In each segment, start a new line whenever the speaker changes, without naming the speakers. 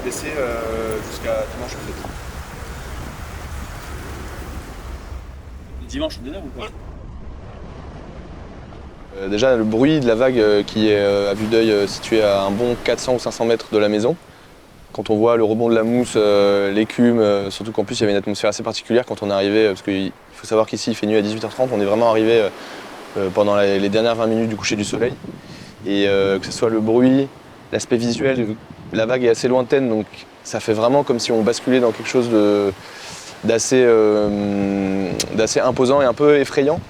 rabaisser jusqu'à dimanche en fait.
Dimanche, on est là ou pas?
Déjà, le bruit de la vague qui est à vue d'œil situé à un bon 400 ou 500 mètres de la maison. Quand on voit le rebond de la mousse, l'écume, surtout qu'en plus il y avait une atmosphère assez particulière quand on est arrivé, parce qu'il faut savoir qu'ici il fait nuit à 18h30, on est vraiment arrivé pendant les dernières 20 minutes du coucher du soleil. Et que ce soit le bruit, l'aspect visuel, la vague est assez lointaine, donc ça fait vraiment comme si on basculait dans quelque chose d'assez imposant et un peu effrayant.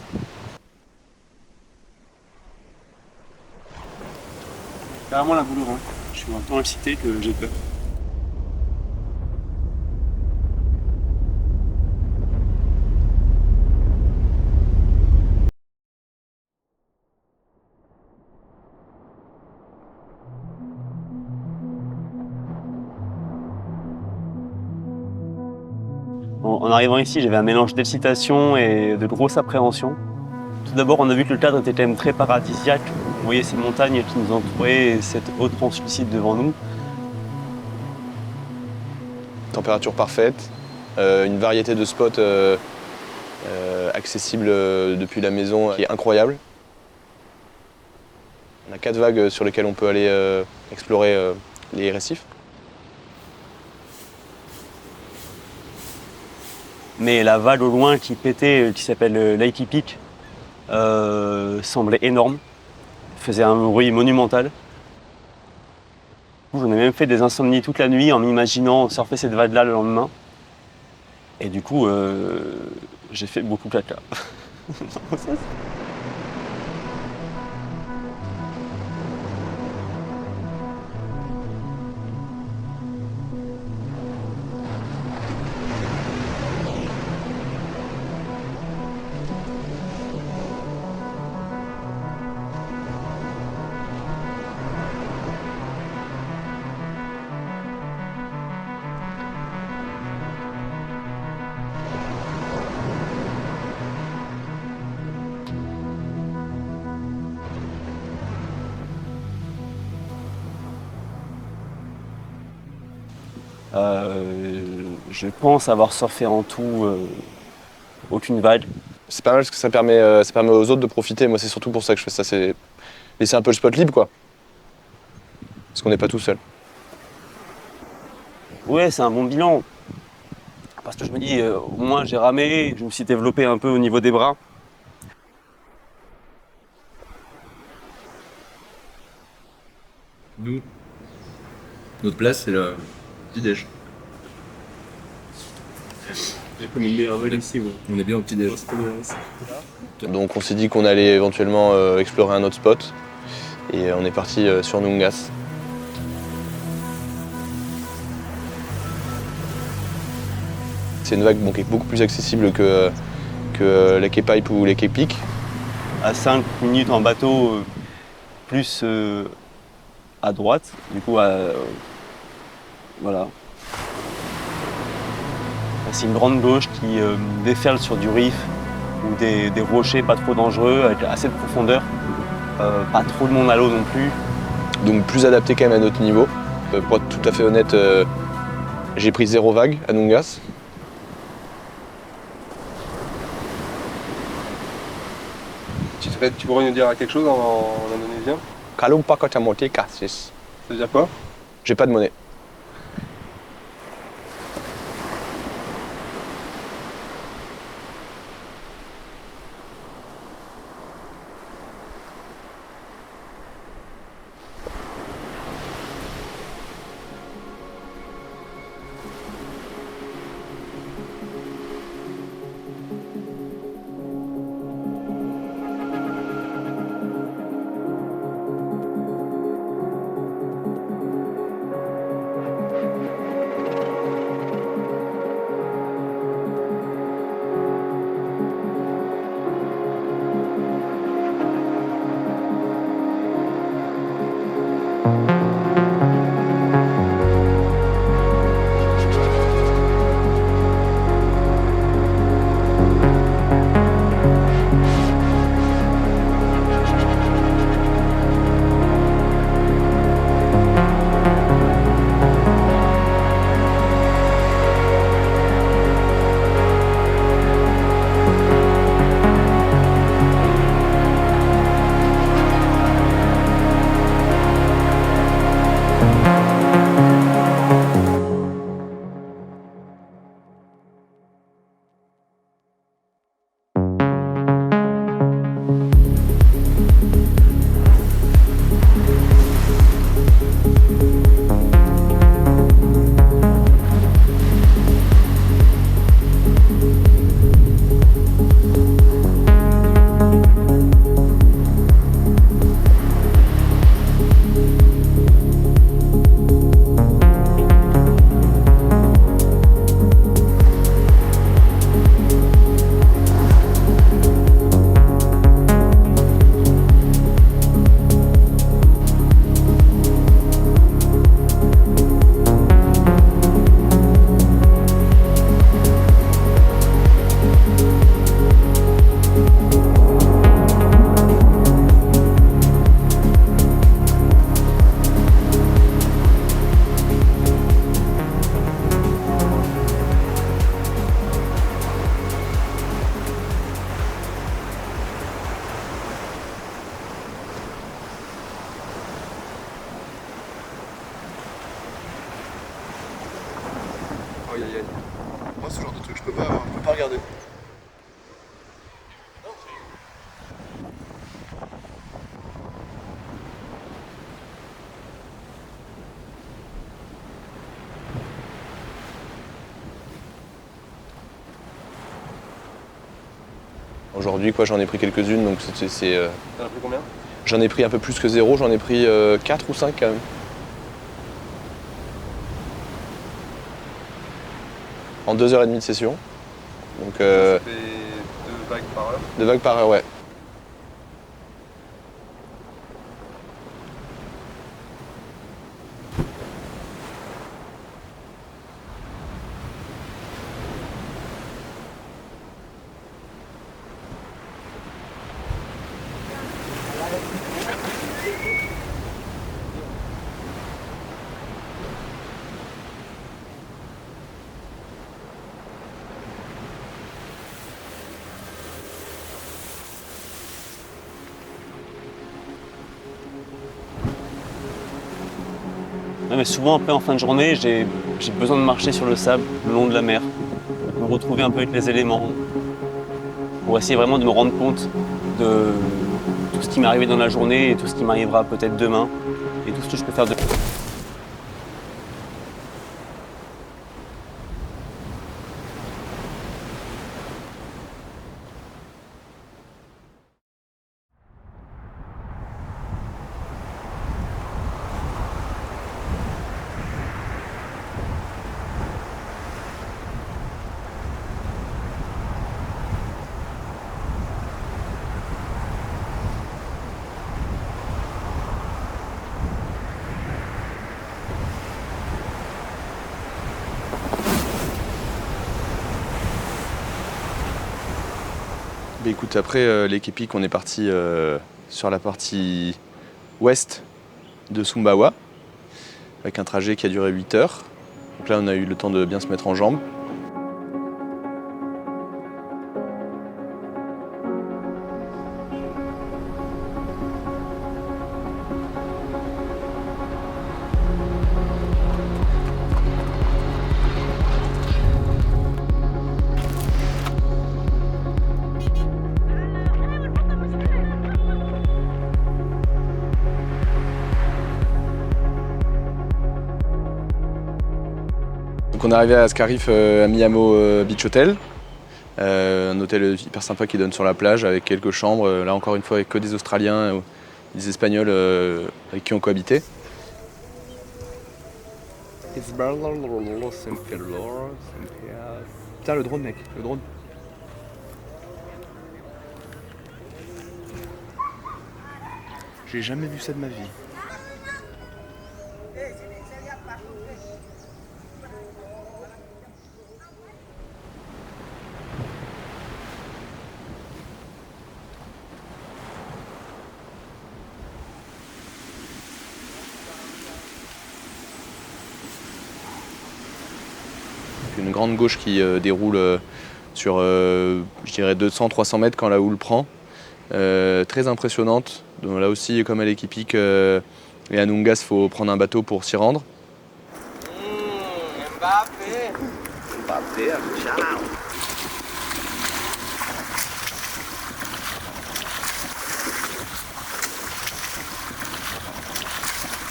Carrément la boule, hein. Je suis autant excité que j'ai peur. En arrivant ici, j'avais un mélange d'excitation et de grosse appréhension. Tout d'abord, on a vu que le cadre était quand même très paradisiaque. On voyait ces montagnes qui nous entouraient et cette haute translucide devant nous.
Température parfaite, une variété de spots accessibles depuis la maison qui est incroyable. On a 4 vagues sur lesquelles on peut aller explorer les récifs.
Mais la vague au loin qui pétait, qui s'appelle Lakey Peak, semblait énorme, faisait un bruit monumental. J'en ai même fait des insomnies toute la nuit en m'imaginant surfer cette vague-là le lendemain. Et du coup, j'ai fait beaucoup caca. Je pense avoir surfé en tout aucune vague.
C'est pas mal parce que ça permet aux autres de profiter. Moi, c'est surtout pour ça que je fais ça. C'est laisser un peu le spot libre, quoi. Parce qu'on n'est pas tout seul.
Ouais, c'est un bon bilan. Parce que je me dis, au moins j'ai ramé, je me suis développé un peu au niveau des bras.
Nous, notre place, c'est le petit-déj.
J'ai pris une meilleure vague ici, ouais.
On est bien au petit-déj.
Donc, on s'est dit qu'on allait éventuellement explorer un autre spot. Et on est parti sur Nungas. C'est une vague qui est beaucoup plus accessible que Lakey Pipe ou Lakey Peak.
À 5 minutes en bateau, plus à droite. Du coup, voilà. C'est une grande gauche qui déferle sur du reef ou des rochers pas trop dangereux, avec assez de profondeur. Pas trop de monde à l'eau non plus.
Donc plus adapté quand même à notre niveau. Pour être tout à fait honnête, j'ai pris 0 vague à Nungas.
Tu pourrais nous dire quelque chose en indonésien?
Kalumpa Kotamote Kassis.
Ça veut dire quoi?
J'ai pas de monnaie. Aïe aïe aïe. Moi, ce genre de truc, je peux pas regarder. Aujourd'hui, quoi, j'en ai pris quelques-unes, donc
T'en as pris combien?
j'en ai pris un peu plus que 0, j'en ai pris 4 ou 5 quand même. En 2h30 de session. Donc,
Ça fait 2 vagues par heure.
2 vagues par heure, ouais.
Ouais, mais souvent après en fin de journée, j'ai besoin de marcher sur le sable le long de la mer, me retrouver un peu avec les éléments, pour essayer vraiment de me rendre compte de tout ce qui m'est arrivé dans la journée et tout ce qui m'arrivera peut-être demain et tout ce que je peux faire de...
Bah écoute, après les Képik, on est parti sur la partie ouest de Sumbawa, avec un trajet qui a duré 8 heures. Donc là, on a eu le temps de bien se mettre en jambes. Donc on est arrivé à Scarif à Miyamo Beach Hotel, un hôtel hyper sympa qui donne sur la plage avec quelques chambres, là encore une fois avec que des Australiens et des Espagnols avec qui on cohabitait.
Putain, le drone, mec, le drone. J'ai jamais vu ça de ma vie.
Une grande gauche qui déroule sur, je dirais, 200-300 mètres quand la houle prend. Très impressionnante. Donc là aussi, comme à l'Ekipik et à Nungas, il faut prendre un bateau pour s'y rendre.
Mbappé.
Mbappé, ciao.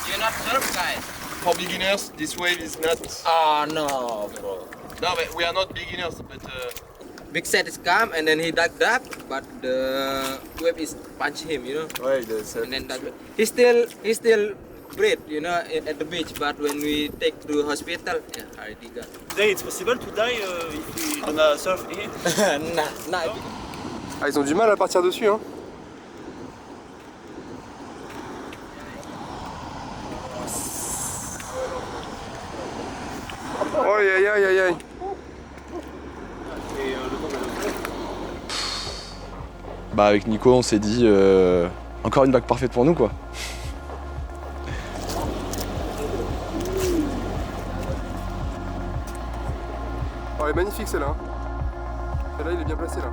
You're not surf guys.
For beginners, this wave is not.
Oh no, bro.
No, but we are not beginners, but.
Big set is come and then he dug that, but the wave is punch him, you know.
Ouais,
And then that he still breathe, you know, at the beach. But when we take to hospital, yeah, already got.
Today it's possible to die if we gonna surf here?
nah.
Ah, ils ont du mal à partir dessus, hein. Aïe aïe aïe aïe aïe. Bah avec Nico on s'est dit encore une vague parfaite pour nous quoi. Oh, elle est magnifique celle-là. Celle-là il est bien placé là.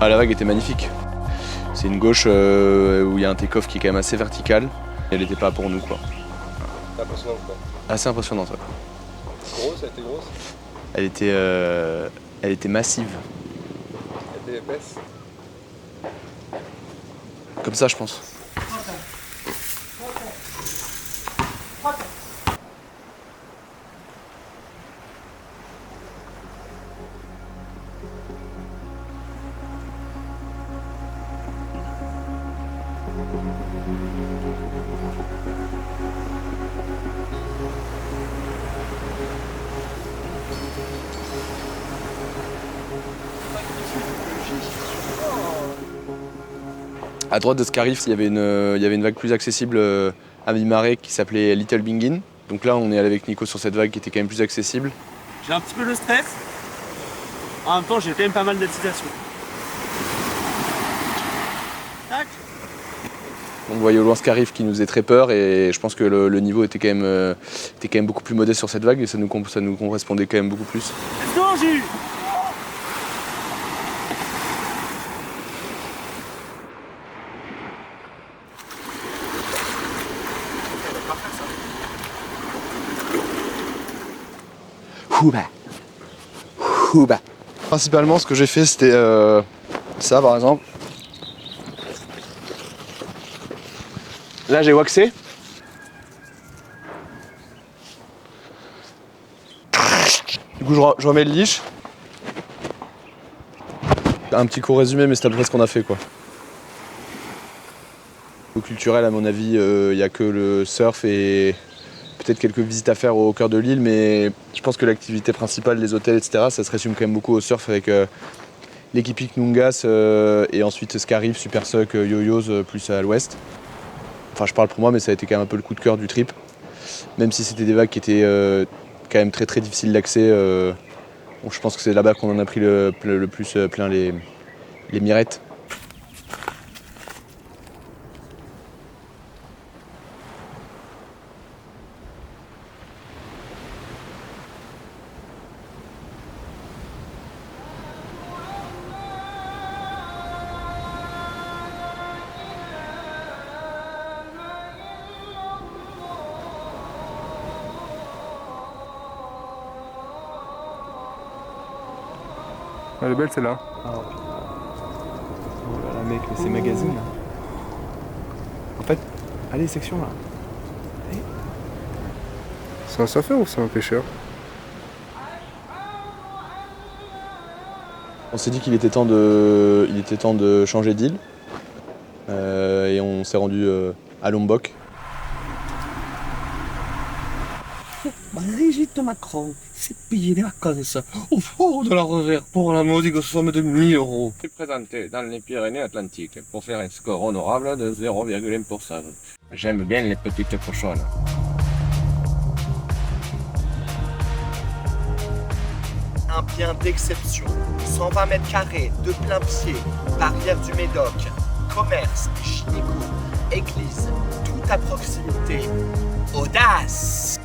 Ah, la vague était magnifique. C'est une gauche où il y a un take-off qui est quand même assez vertical. Elle n'était pas pour nous, quoi.
C'est impressionnant quoi.
Assez impressionnante, ouais.
Grosse, elle était grosse,
Elle était massive.
elle était épaisse.
Comme ça, je pense. À droite de Scarif, il y avait une vague plus accessible à mi-marée qui s'appelait Little Bingin. Donc là, on est allé avec Nico sur cette vague qui était quand même plus accessible.
J'ai un petit peu de stress. En même temps, j'ai quand même pas mal d'excitation. Tac.
On voyait au loin Scarif qui nous faisait très peur et je pense que le niveau était quand même beaucoup plus modeste sur cette vague et ça nous correspondait quand même beaucoup plus.
Let's go, Jules.
Houba. Principalement, ce que j'ai fait, c'était ça, par exemple. Là, j'ai waxé. Du coup, je remets le leash. Un petit court résumé, mais c'est à peu près ce qu'on a fait, quoi. Au culturel, à mon avis, il n'y a que le surf et peut-être quelques visites à faire au cœur de l'île, mais je pense que l'activité principale des hôtels, etc., ça se résume quand même beaucoup au surf avec l'équipe Nungas et ensuite Scarif, Super Suck, Yo-Yos plus à l'ouest. Enfin, je parle pour moi, mais ça a été quand même un peu le coup de cœur du trip. Même si c'était des vagues qui étaient quand même très très difficiles d'accès. Bon, je pense que c'est là-bas qu'on en a pris le plus plein les mirettes.
Elle est belle celle-là.
Oh là là mec, mais c'est magazine là. En fait, allez, section là. Allez.
C'est un surfeur ou c'est un pêcheur?
On s'est dit qu'il était temps de changer d'île. Et on s'est rendu à Lombok.
Brigitte Macron s'est payé des vacances au fort de la Revère pour la modique somme de 1000 €.
Je suis présenté dans les Pyrénées-Atlantiques pour faire un score honorable de 0,1%. J'aime bien les petites cochonnes.
Un bien d'exception, 120 mètres carrés, de plein pied, barrière du Médoc, commerce, gynéco, église, tout à proximité. Audace!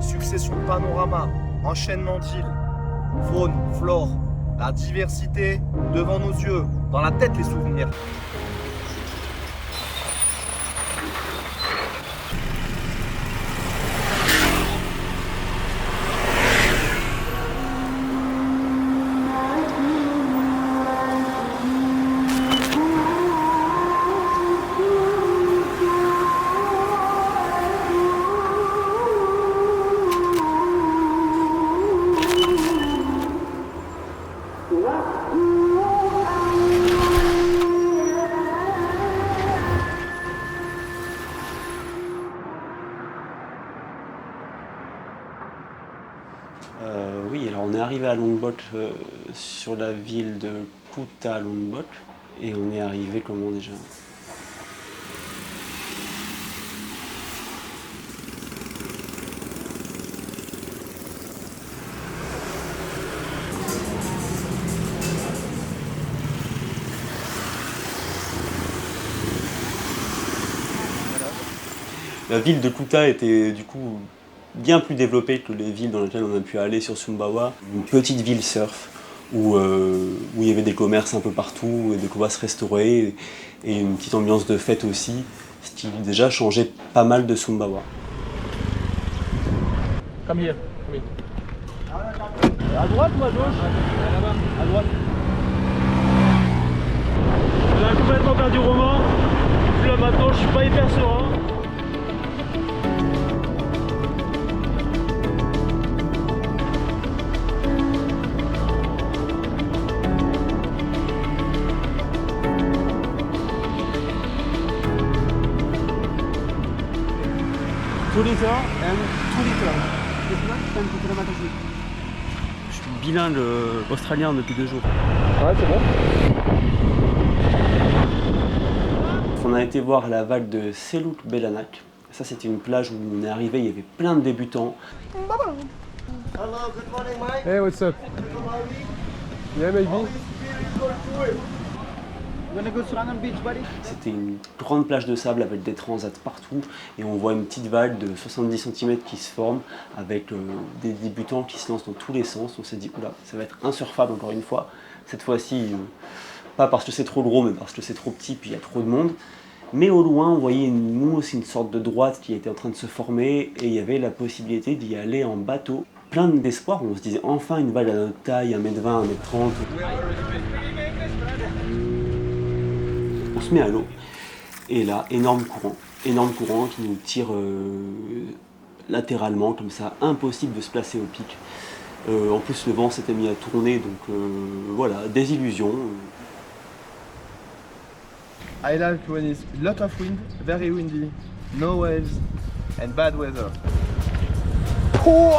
Succession de panoramas, enchaînement d'îles, faune, flore, la diversité devant nos yeux, dans la tête les souvenirs.
Oui, alors on est arrivé à Lombok sur la ville de Kuta Lombok et on est arrivé comment déjà? La ville de Kuta était du coup bien plus développée que les villes dans lesquelles on a pu aller sur Sumbawa. Une petite ville surf où il y avait des commerces un peu partout, et de quoi se restaurer, et une petite ambiance de fête aussi, ce qui déjà changeait pas mal de Sumbawa.
Come here.
À droite ou à gauche? À droite. On a complètement perdu Romain. Puis là maintenant je suis pas hyper serein. Je suis bilingue australien depuis 2 jours.
Ouais, c'est bon.
On a été voir la vague de Seluk Belanak. Ça, c'était une plage où on est arrivé, il y avait plein de débutants.
Hey, what's up? Yeah, maybe.
C'était une grande plage de sable avec des transats partout et on voit une petite vague de 70 cm qui se forme avec des débutants qui se lancent dans tous les sens. On s'est dit, oula, ça va être insurfable encore une fois. Cette fois-ci, pas parce que c'est trop gros, mais parce que c'est trop petit puis il y a trop de monde. Mais au loin, on voyait une mousse, une sorte de droite qui était en train de se former et il y avait la possibilité d'y aller en bateau. Plein d'espoir, on se disait enfin une vague à notre taille, 1m20, 1m30. On se met à l'eau et là, énorme courant qui nous tire latéralement comme ça, impossible de se placer au pic. En plus le vent s'était mis à tourner, donc voilà, désillusion.
I like when it's lot of wind, very windy, no waves and bad weather.
On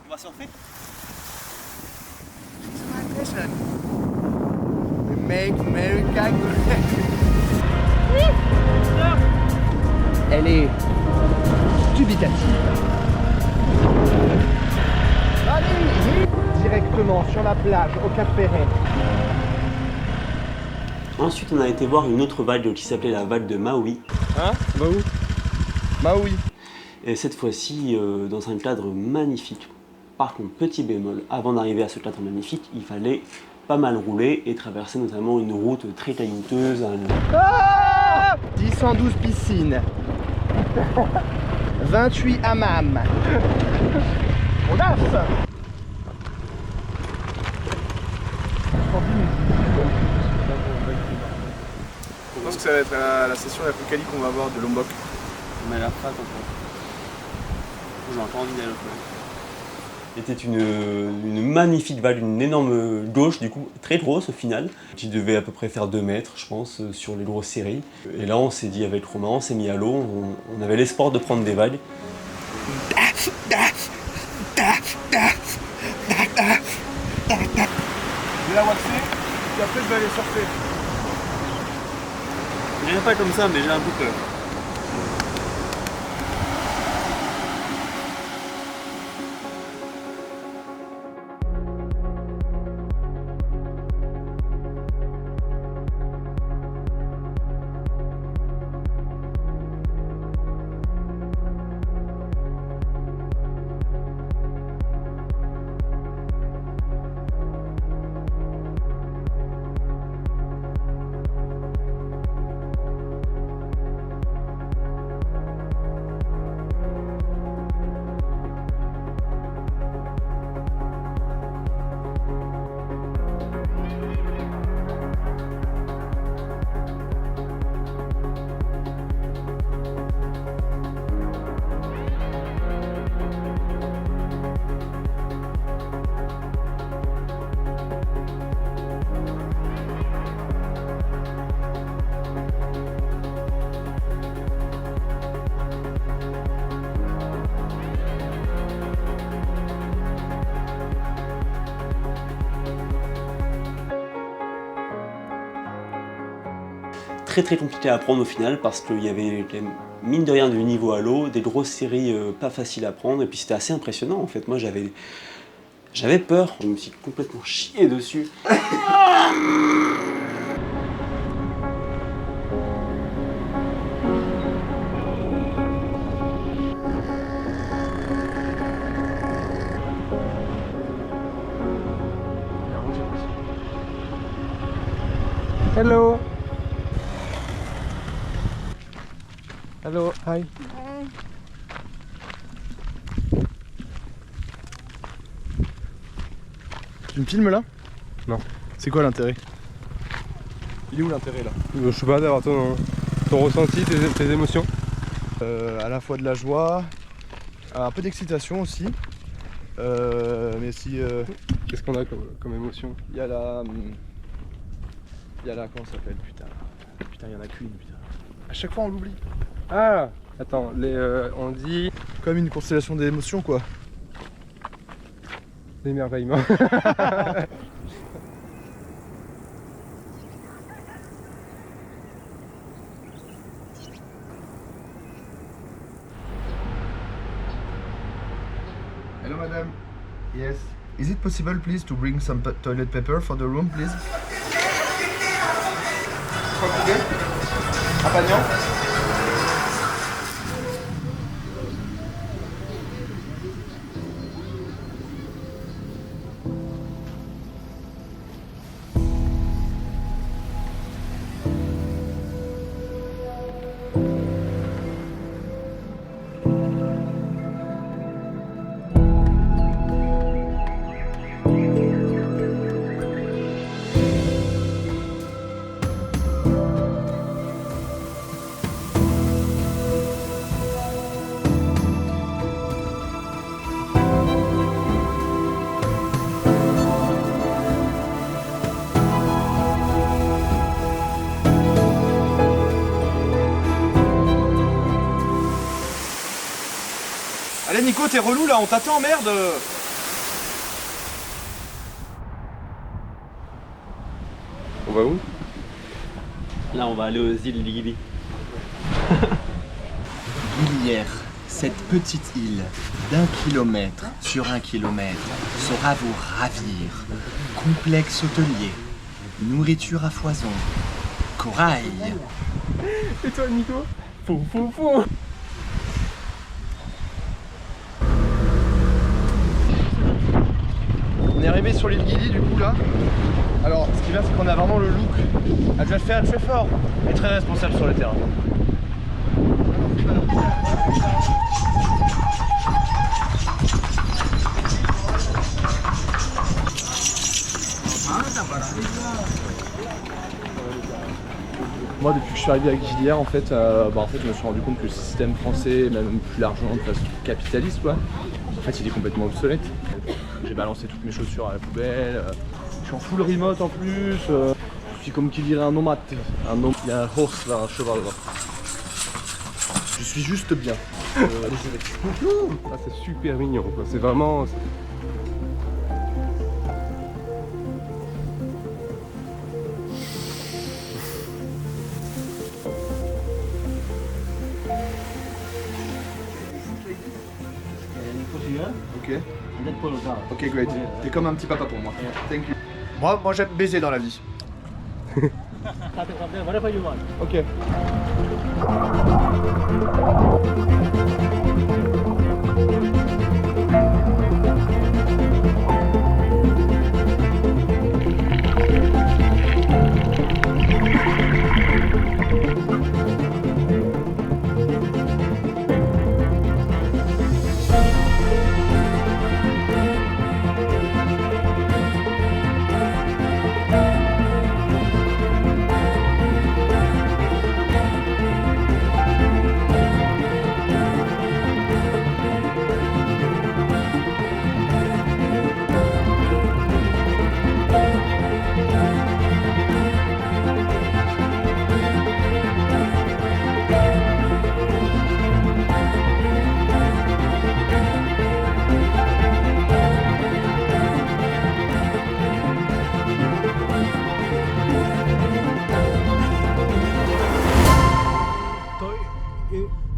va surfer?
We make America great. Elle est dubitative. Allez, directement sur la plage au Cap Ferret.
Ensuite on a été voir une autre vague qui s'appelait la vague de Maui.
Hein? On va où?
Maui.
Et cette fois-ci dans un cadre magnifique. Par contre, petit bémol, avant d'arriver à ce cadre magnifique, il fallait pas mal rouler et traverser notamment une route très caillouteuse.
112 piscines. 28 hammams. Audace!
Je pense que ça va être la session la plus quali qu'on va avoir de Lombok.
On a l'air pas encore. J'ai encore envie d'aller au fond. C'était une magnifique vague, une énorme gauche, du coup très grosse au final, qui devait à peu près faire 2 mètres, je pense, sur les grosses séries. Et là, on s'est dit avec Romain, on s'est mis à l'eau, on avait l'espoir de prendre des vagues.
Je vais la waxer, et après je vais aller surfer.
Je dirais pas comme ça, mais j'ai un peu peur. très très compliqué à apprendre au final parce qu'il y avait quand même, mine de rien, du niveau à l'eau, des grosses séries pas faciles à prendre, et puis c'était assez impressionnant en fait. Moi j'avais peur, je me suis complètement chié dessus.
Hello. Hello, hi.
Tu me filmes là?
Non.
C'est quoi l'intérêt? Il est où l'intérêt là?
Je sais pas, d'avoir ton ressenti, tes émotions.
À la fois de la joie, un peu d'excitation aussi. Mais si
Qu'est-ce qu'on a comme émotion?
il y a la. Il y a la. Comment ça s'appelle? Putain, il y en a qu'une, putain. À chaque fois on l'oublie.
Ah, attends, on dit
Comme une constellation d'émotions quoi.
l'émerveillement.
Hello madame. Yes. Is it possible please to bring some toilet paper for the room please? Apagnan? Allez Nico, t'es relou là, on t'attend, merde.
On va où?
Là on va aller aux îles Gili.
Gilière, cette petite île d'1 kilomètre sur 1 kilomètre saura vous ravir. Complexe hôtelier, nourriture à foison, corail.
Et toi Nico? Fou.
On est arrivé sur l'île Gili du coup là. Alors ce qui est bien c'est qu'on a vraiment le look. Elle doit le faire, elle fait fort. Elle est très responsable sur le terrain. Moi depuis que je suis arrivé à Gilière en fait, je me suis rendu compte que le système français, même plus largement de façon capitaliste quoi, en fait il est complètement obsolète. J'ai balancé toutes mes chaussures à la poubelle, je suis en full remote en plus, je suis comme qui dirait un nomade, il y a un horse là, un cheval là. Je suis juste bien.
Ah, c'est super mignon quoi. C'est vraiment.
Ok. Ok, great. T'es comme un petit papa pour moi. Thank you. Moi j'aime baiser dans la vie. Ok.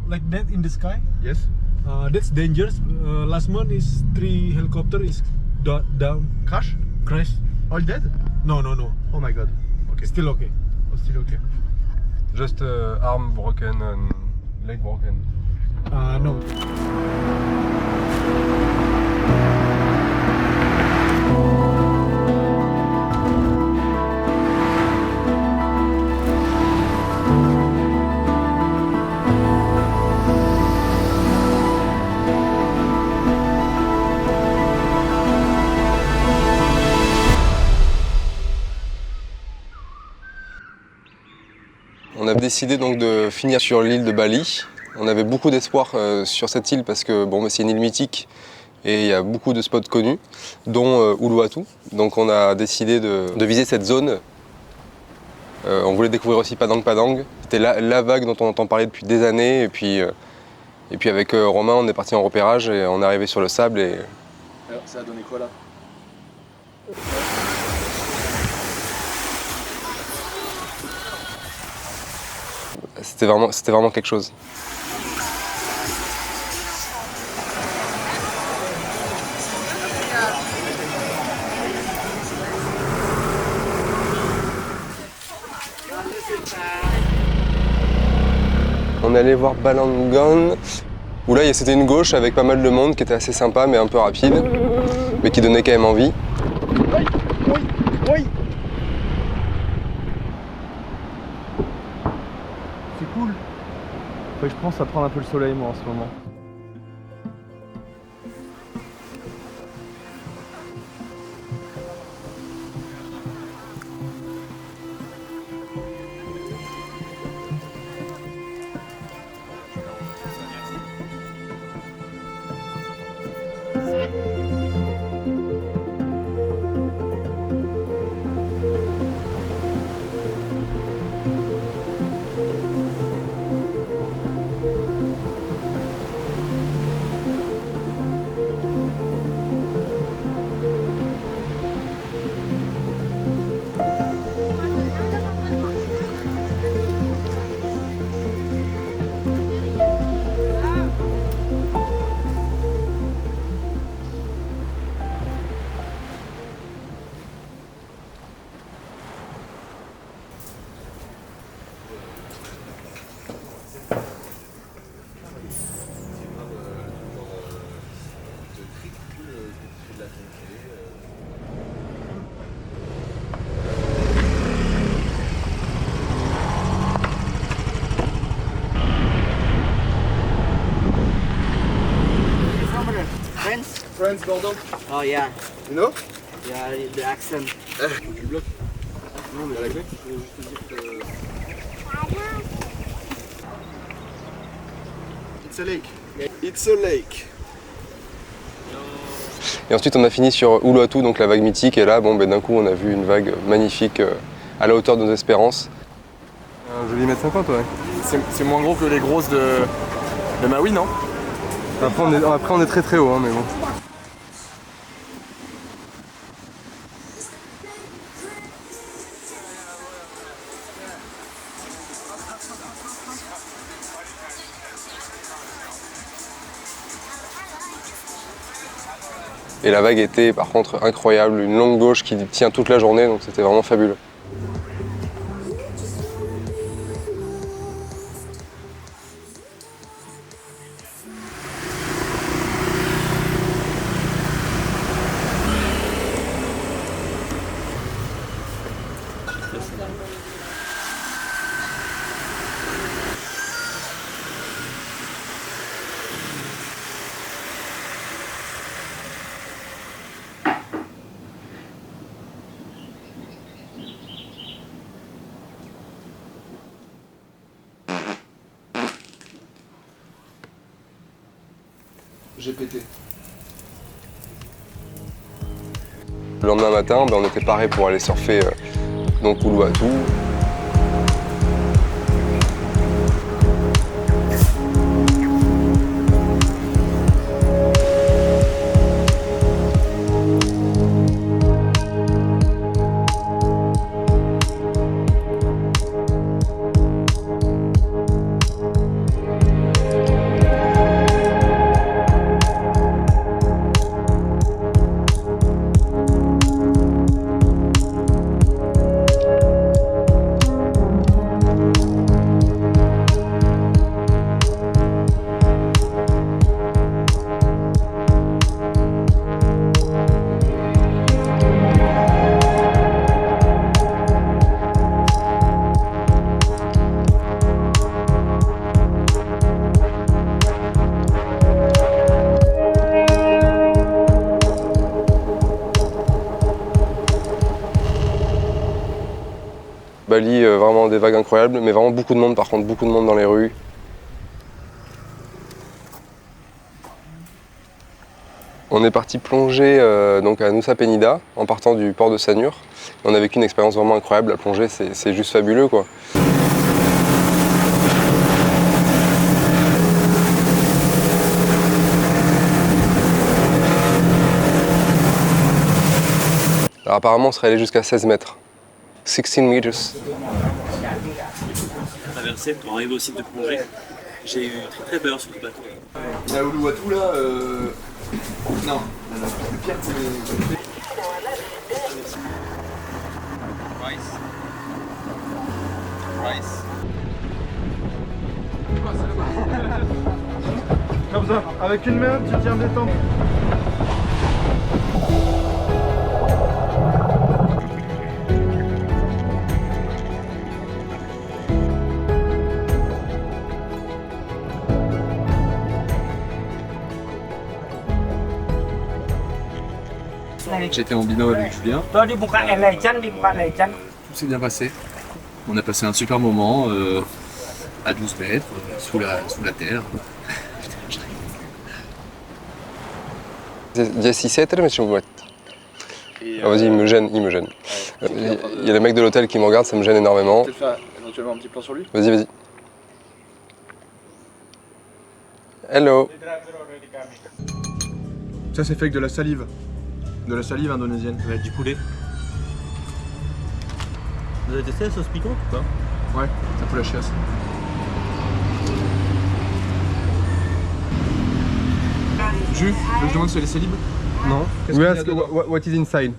like that in the sky.
Yes.
That's dangerous. Last month is 3 helicopters is down.
Crash?
Crash.
All dead?
No.
Oh my god. Okay.
Still okay.
Oh, still okay. Just arm broken and leg broken.
No.
On a décidé donc de finir sur l'île de Bali. On avait beaucoup d'espoir sur cette île parce que bon, c'est une île mythique et il y a beaucoup de spots connus, dont Uluwatu. Donc on a décidé de viser cette zone. On voulait découvrir aussi Padang Padang. C'était la vague dont on entend parler depuis des années. Et puis avec Romain, on est parti en repérage et on est arrivé sur le sable. Et...
Alors, ça a donné quoi là?
C'était vraiment quelque chose. On est allé voir Balangan, où là c'était une gauche avec pas mal de monde qui était assez sympa mais un peu rapide, mais qui donnait quand même envie.
Oui. C'est cool.
Ouais, je pense à prendre un peu le soleil moi en ce moment.
France, Bordeaux.
Oh yeah,
You know?
yeah, the accent.
Tu bloques? Non mais la clé, je voulais juste te dire que...
It's a lake. It's a lake.
Et ensuite on a fini sur Uluwatu, donc la vague mythique, et là bon, d'un coup on a vu une vague magnifique à la hauteur de nos espérances.
Un joli mètre 50, ouais.
C'est moins gros que les grosses de Maui, non?
Après on est très haut, hein, mais bon.
Et la vague était par contre incroyable, une longue gauche qui tient toute la journée, donc c'était vraiment fabuleux.
J'ai pété.
Le lendemain matin, on était parés pour aller surfer donc Uluwatu.
Bali, vraiment des vagues incroyables, mais vraiment beaucoup de monde par contre, beaucoup de monde dans les rues. On est parti plonger donc à Nusa Penida en partant du port de Sanur. On a vécu une expérience vraiment incroyable, la plongée c'est juste fabuleux quoi. Alors apparemment on serait allé jusqu'à 16 mètres. 16 meters.
Traversée pour arriver au site de plongée. J'ai eu très peur sur le bateau.
La Uluwatu là, non, le pire c'est Rice.
Comme ça, avec une main, tu tiens des temps.
J'étais en binôme avec Julien. Tout s'est bien passé. On a passé un super moment à 12 mètres, sous la terre.
Jesse Setter, mais je me vas-y, il me gêne. Il y a le mec de l'hôtel qui me regarde, ça me gêne énormément.
peut-être faire éventuellement un petit plan sur lui.
Vas-y. Hello.
Ça c'est fait avec de la salive. De la salive indonésienne.
Avec du poulet. Vous avez testé la sauce piquante ou pas?
Ouais, ça fout la chiasse. Jus, je demande si elle est célib.
Non. We ask what is inside.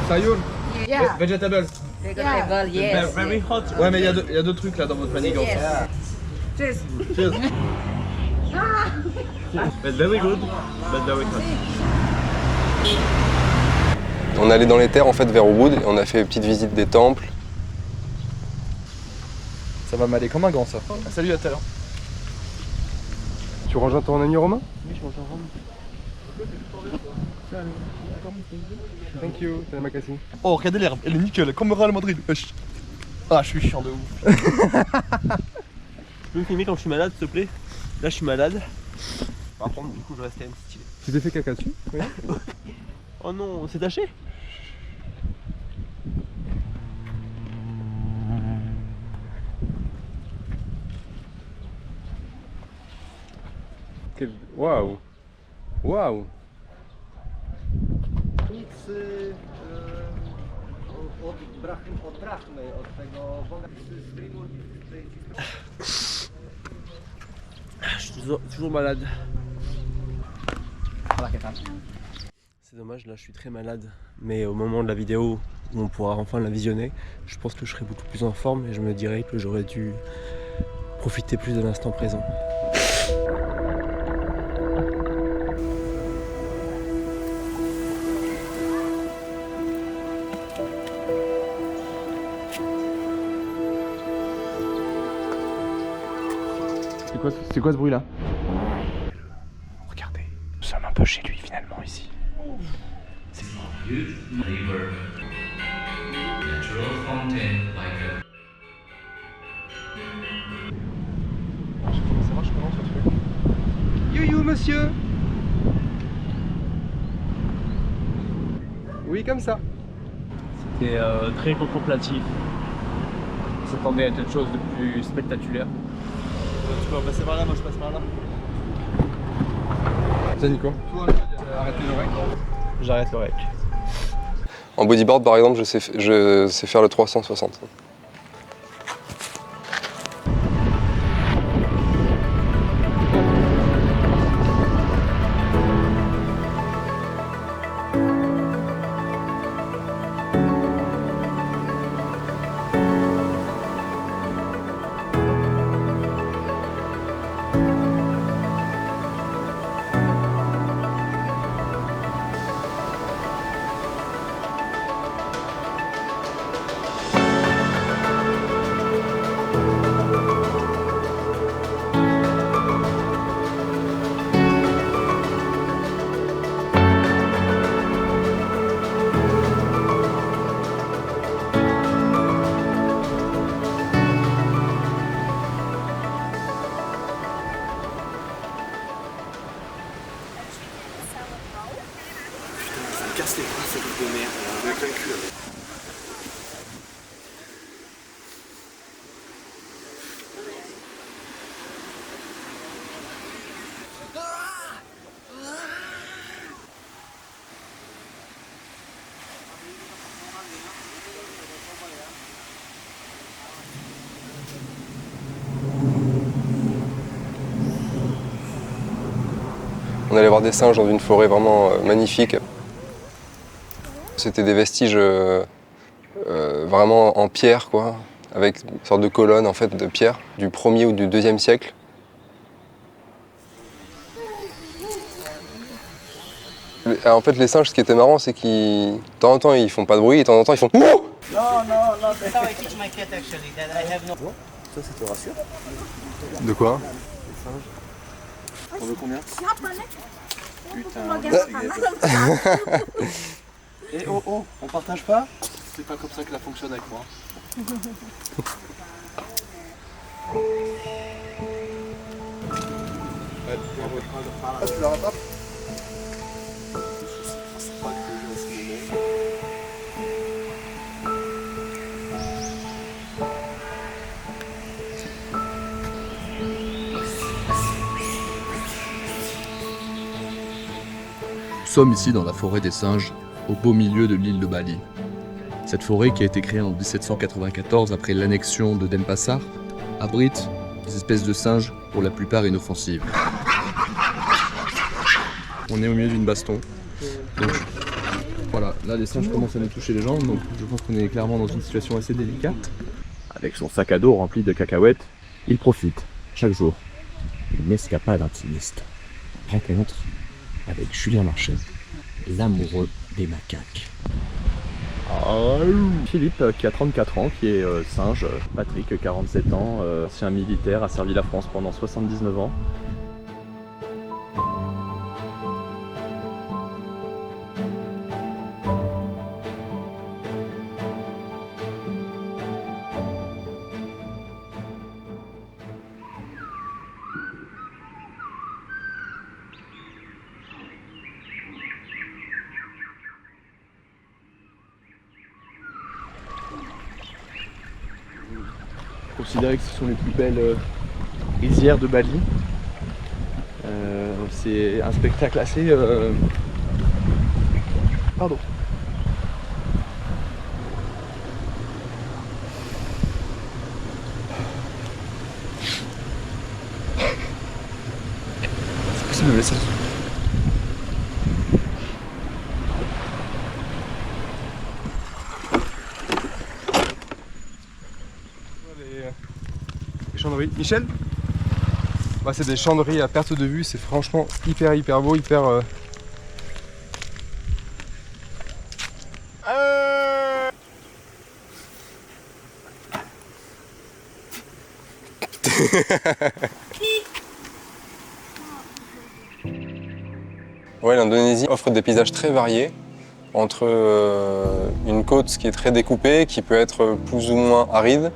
Sayur.
Yeah.
Vegetables.
Vegetable, yes.
Very hot.
Ouais, mais il y a deux trucs là dans votre panier.
Yes. Cheers.
Cheers.
But very good, but very hot.
On est allé dans les terres en fait vers Ubud et on a fait une petite visite des temples.
Ça va m'aller comme un gant ça. Salut, à tout à l'heure.
Tu rejoins ton ami Romain?
Oui, je mange en Rome.
Thank you, terima kasih.
Oh, regardez l'herbe, elle est nickel, comme Real Madrid. Ah, je suis chiant de ouf.
Tu peux me filmer quand je suis malade, s'il te plaît? Là, je suis malade. Par contre, du coup, je reste quand même stylé.
Tu t'es fait caca dessus? Oui.
Oh non, c'est taché?
Waouh. Waouh.
Je suis toujours malade. C'est dommage, là je suis très malade. Mais au moment de la vidéo où on pourra enfin la visionner, je pense que je serai beaucoup plus en forme et je me dirai que j'aurais dû profiter plus de l'instant présent.
C'est quoi ce bruit là?
Regardez, nous sommes un peu chez lui finalement ici.
Ça marche comment ce truc? You monsieur. Oui comme ça.
C'était très contemplatif. Je s'attendais à quelque chose de plus spectaculaire. Tu peux passer par là, moi je passe par là.
Tiens Nico.
Toi, arrêtez le rec.
J'arrête le rec.
En bodyboard par exemple, je sais faire le 360. On allait voir des singes dans une forêt vraiment magnifique. C'était des vestiges vraiment en pierre, quoi, avec une sorte de colonne en fait, de pierre du 1er ou du 2e siècle. En fait, les singes, ce qui était marrant, c'est qu'ils, de temps en temps, ils font pas de bruit, et de temps en temps, ils font Ouh!
No, that's how I teach my cat actually, that I have no...
Ça, ça te rassure?
De quoi?
On veut combien?
Et oh, on partage pas? C'est pas comme ça que ça fonctionne avec moi.
Tu la rattrapes?
Nous sommes ici dans la forêt des singes, au beau milieu de l'île de Bali. Cette forêt, qui a été créée en 1794 après l'annexion de Denpasar, abrite des espèces de singes pour la plupart inoffensives. On est au milieu d'une baston. Donc, voilà, là les singes commencent à nous toucher les jambes, donc je pense qu'on est clairement dans une situation assez délicate. Avec son sac à dos rempli de cacahuètes, il profite, chaque jour, d'une escapade intimiste. Rencontre avec Julien Marchais, l'amoureux des macaques. Philippe qui a 34 ans, qui est singe, Patrick 47 ans, ancien militaire, a servi la France pendant 79 ans. Considéré que ce sont les plus belles rizières de Bali. C'est un spectacle assez... Pardon. C'est possible de me laisser.
Les champs de riz. Michel? Bah, c'est des champs de riz à perte de vue, c'est franchement hyper beau, hyper... Ouais, l'Indonésie offre des paysages très variés, entre une côte qui est très découpée, qui peut être plus ou moins aride,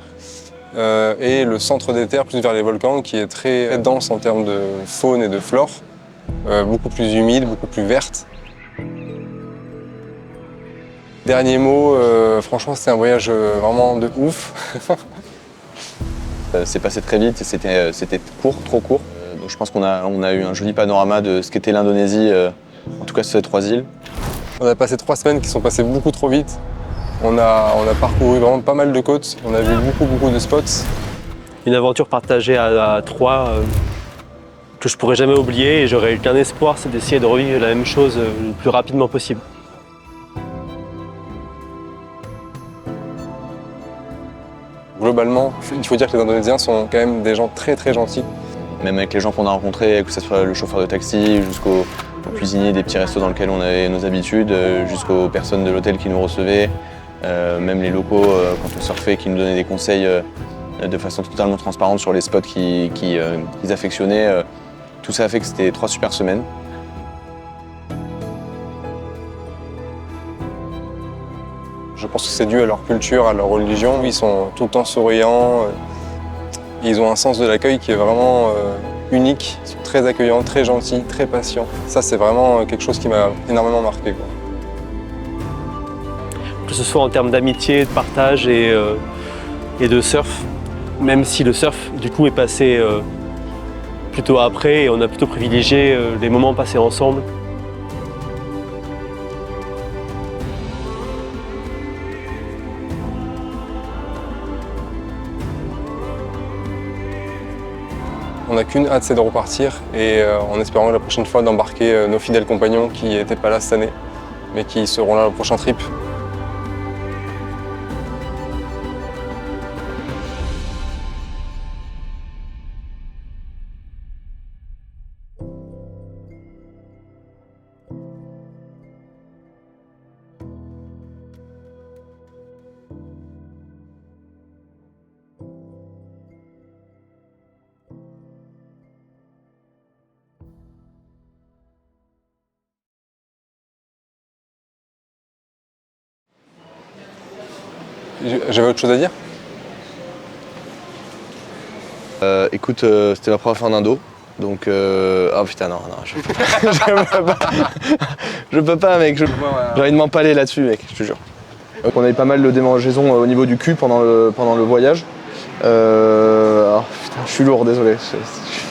et le centre des terres, plus vers les volcans, qui est très dense en termes de faune et de flore, beaucoup plus humide, beaucoup plus verte. Dernier mot, franchement c'était un voyage vraiment de ouf.
C'est passé très vite et c'était court, trop court. Donc je pense qu'on a eu un joli panorama de ce qu'était l'Indonésie, en tout cas sur ces 3 îles.
On a passé 3 semaines qui sont passées beaucoup trop vite. On a parcouru vraiment pas mal de côtes, on a vu beaucoup de spots.
Une aventure partagée à 3 que je pourrais jamais oublier et j'aurais eu qu'un espoir, c'est d'essayer de revivre la même chose le plus rapidement possible.
Globalement, il faut dire que les Indonésiens sont quand même des gens très gentils.
Même avec les gens qu'on a rencontrés, que ce soit le chauffeur de taxi, jusqu'au cuisinier des petits restos dans lesquels on avait nos habitudes, jusqu'aux personnes de l'hôtel qui nous recevaient, même les locaux quand on surfait qui nous donnaient des conseils de façon totalement transparente sur les spots qu'ils affectionnaient. Tout ça a fait que c'était 3 super semaines.
Je pense que c'est dû à leur culture, à leur religion. Ils sont tout le temps souriants. Ils ont un sens de l'accueil qui est vraiment unique. Ils sont très accueillants, très gentils, très patients. Ça, c'est vraiment quelque chose qui m'a énormément marqué, quoi.
Que ce soit en termes d'amitié, de partage et de surf, même si le surf, du coup, est passé plutôt après et on a plutôt privilégié les moments passés ensemble.
On n'a qu'une hâte, c'est de repartir et en espérant la prochaine fois d'embarquer nos fidèles compagnons qui n'étaient pas là cette année, mais qui seront là le prochain trip. J'avais autre chose à dire?
Écoute, c'était ma première fois en Indo, donc oh putain non, je peux pas, je peux pas mec, j'ai envie de m'empaler là-dessus mec, je te jure. On a eu pas mal de démangeaisons au niveau du cul pendant le voyage. Oh, putain, je suis lourd, désolé,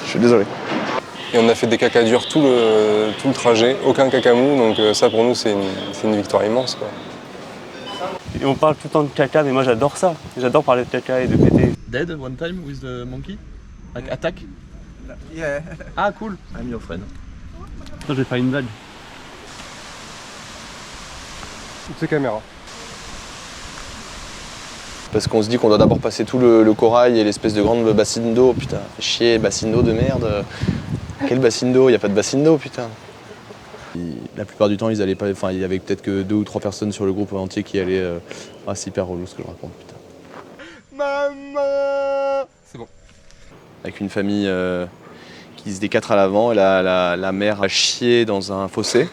je suis désolé.
Et on a fait des caca durs tout le trajet, aucun caca mou, donc ça pour nous c'est une victoire immense, quoi.
Et on parle tout le temps de caca, mais moi j'adore ça. J'adore parler de caca et de péter.
Dead one time with the monkey? Like attack?
Yeah.
Ah cool, I'm your friend.
Attends, je vais faire une blague.
C'est caméra.
Parce qu'on se dit qu'on doit d'abord passer tout le corail et l'espèce de grande bassine d'eau. Putain, fait chier, bassine d'eau de merde. Quelle bassine d'eau? Il n'y a pas de bassine d'eau, putain. La plupart du temps, ils allaient pas. Enfin, il y avait peut-être que 2 ou 3 personnes sur le groupe entier qui allaient. Ah, c'est hyper relou ce que je raconte, putain.
Maman! C'est bon.
Avec une famille qui se décatre à l'avant et la mère a chié dans un fossé.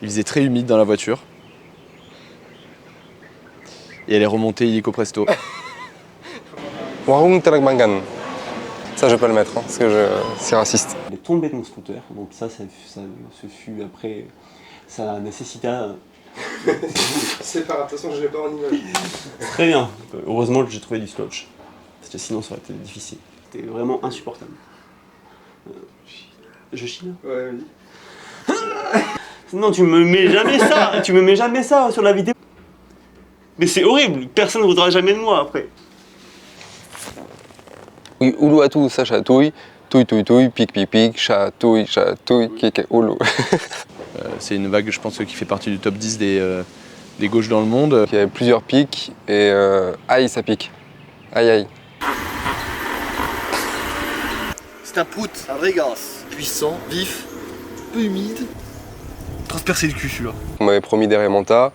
Il faisait très humide dans la voiture. Et elle est remontée illico presto.
Warung Terakbangan. Ça, je vais pas le mettre, hein, parce que c'est raciste.
Elle est tombée de mon scooter, donc ça se fut après. Ça nécessita.
C'est pas grave, de toute façon, je l'ai pas en image.
Très bien. Heureusement que j'ai trouvé du scotch. Parce que sinon, ça aurait été difficile. C'était vraiment insupportable. Je chie là?
Ouais, oui.
Non, tu me mets jamais ça! Tu me mets jamais ça sur la vidéo. Mais c'est horrible, personne ne voudra jamais de moi après.
Oui, Uluwatu, ça chatouille, touille, touille, touille, pique, pique, pique, chatouille, kike, oulou.
C'est une vague, je pense, qui fait partie du top 10 des gauches dans le monde.
Il y a plusieurs pics et aïe, ça pique. Aïe, aïe.
C'est un prout, un vrai gars. Puissant, vif, peu humide. Transpercer le cul celui-là.
On m'avait promis des raies menta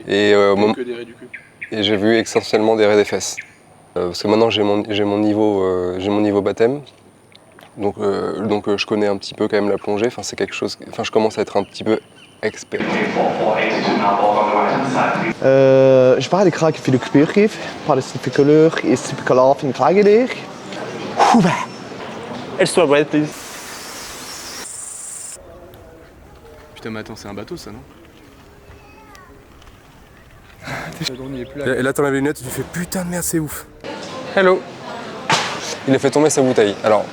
et,
Que des raies du cul.
et j'ai vu essentiellement des raies des fesses. Parce que maintenant j'ai mon niveau baptême, donc je connais un petit peu quand même la plongée. Enfin c'est quelque chose. Enfin je commence à être un petit peu expert.
Je parle de kraak veel kleurig, maar de kleur is typical af in klagelig.
Elle soit bread, please.
Putain, mais attends, c'est un bateau ça, non?
Et là t'enlèves les lunettes et tu fais putain de merde, c'est ouf. Hello. Il a fait tomber sa bouteille. Alors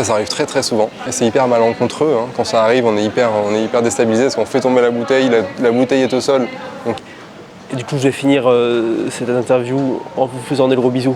ça arrive très très souvent et c'est hyper malencontreux, hein. Quand ça arrive on est hyper déstabilisé parce qu'on fait tomber la bouteille est au sol. Donc...
Et du coup je vais finir cette interview en vous faisant des gros bisous.